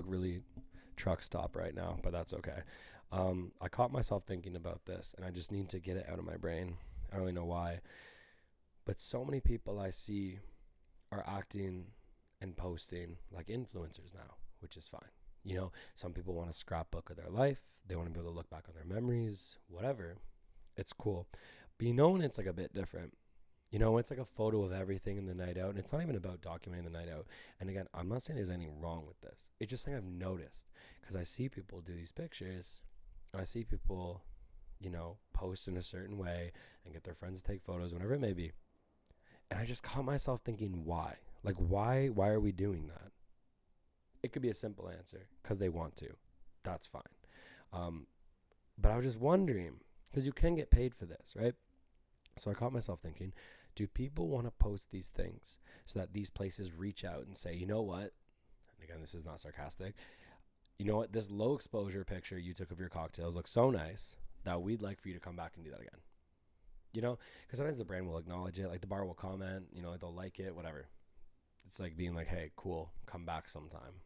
really truck stop right now, but that's okay. I caught myself thinking about this, and I just need to get it out of my brain. I don't really know why, but so many people I see are acting and posting like influencers now, which is fine. You know, some people want a scrapbook of their life. They want to be able to look back on their memories, whatever. It's cool. But you know when it's like a bit different. You know, it's like a photo of everything in the night out. And it's not even about documenting the night out. And again, I'm not saying there's anything wrong with this. It's just something I've noticed. Because I see people do these pictures. And I see people, you know, post in a certain way and get their friends to take photos, whatever it may be. And I just caught myself thinking, why? Like, why are we doing that? It could be a simple answer, because they want to. That's fine. Um, but I was just wondering, because you can get paid for this, right? So I caught myself thinking, do people want to post these things so that these places reach out and say, you know what? And again, this is not sarcastic. You know what? This low exposure picture you took of your cocktails looks so nice that we'd like for you to come back and do that again. You know, because sometimes the brand will acknowledge it. Like the bar will comment, you know, they'll like it, whatever. It's like being like, hey, cool, come back sometime.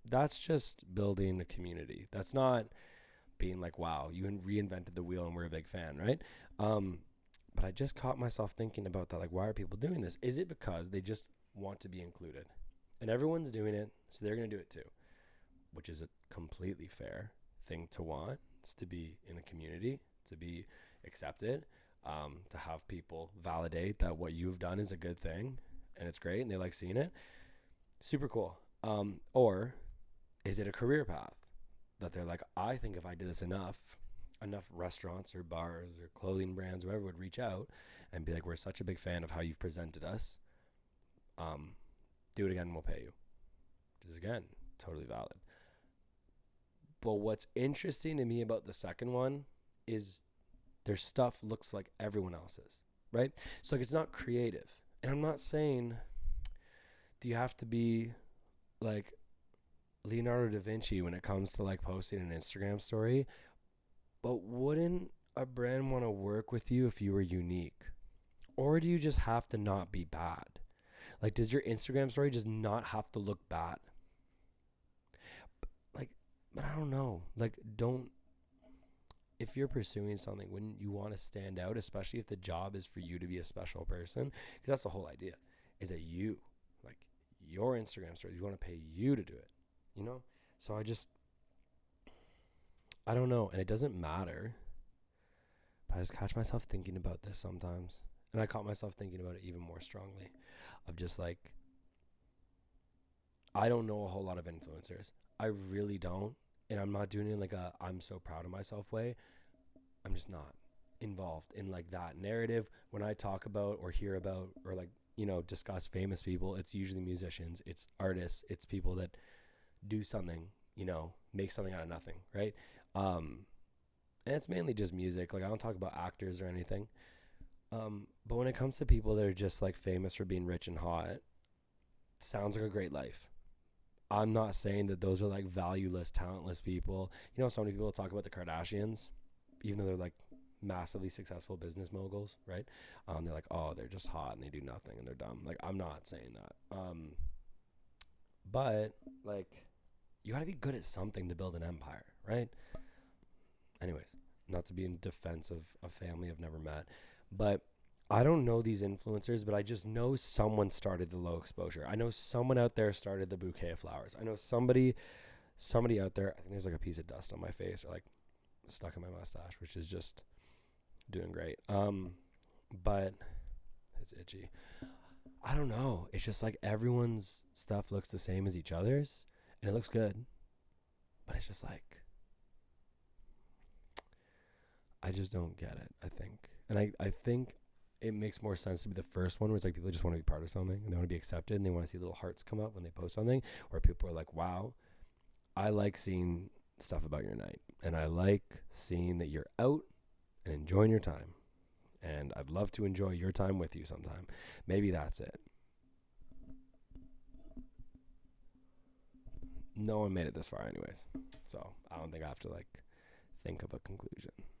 That's just building a community. That's not being like, wow, you reinvented the wheel and we're a big fan, right? But I just caught myself thinking about that. Like, why are people doing this? Is it because they just want to be included? And everyone's doing it, so they're going to do it too, which is a completely fair thing to want. It's to be in a community, to be accepted, to have people validate that what you've done is a good thing and it's great and they like seeing it. Super cool. Or is it a career path that they're like, I think if I did this enough restaurants or bars or clothing brands, whatever, would reach out and be like, we're such a big fan of how you've presented us. Do it again and we'll pay you. Which is, again, totally valid. But what's interesting to me about the second one is their stuff looks like everyone else's, right? So like, it's not creative. And I'm not saying, do you have to be like Leonardo da Vinci when it comes to like posting an Instagram story? But wouldn't a brand want to work with you if you were unique? Or do you just have to not be bad? Like, does your Instagram story just not have to look bad? Like, but I don't know. Like, if you're pursuing something, wouldn't you want to stand out, especially if the job is for you to be a special person? Because that's the whole idea, is that you, like, your Instagram story, you want to pay you to do it, you know? So I don't know. And it doesn't matter. But I just catch myself thinking about this sometimes. And I caught myself thinking about it even more strongly of just like, I don't know a whole lot of influencers. I really don't. And I'm not doing it in like a I'm so proud of myself way. I'm just not involved in like that narrative. When I talk about or hear about or like, you know, discuss famous people, it's usually musicians, it's artists, it's people that do something, you know, make something out of nothing, right? And it's mainly just music. Like, I don't talk about actors or anything. But when it comes to people that are just like famous for being rich and hot, it sounds like a great life. I'm not saying that those are like valueless, talentless people. You know, so many people talk about the Kardashians, even though they're like massively successful business moguls, right? They're like, oh, they're just hot and they do nothing and they're dumb. Like, I'm not saying that. But like, you got to be good at something to build an empire, right? Anyways, not to be in defense of a family I've never met, but I don't know these influencers, but I just know someone started the low exposure. I know someone out there started the bouquet of flowers. I know somebody out there. I think there's like a piece of dust on my face or like stuck in my mustache, which is just doing great. But it's itchy. I don't know. It's just like everyone's stuff looks the same as each other's, and it looks good, but it's just like I just don't get it, I think. And I think it makes more sense to be the first one where it's like people just want to be part of something and they want to be accepted and they want to see little hearts come up when they post something, where people are like, wow, I like seeing stuff about your night and I like seeing that you're out and enjoying your time. And I'd love to enjoy your time with you sometime. Maybe that's it. No one made it this far anyways. So I don't think I have to like think of a conclusion.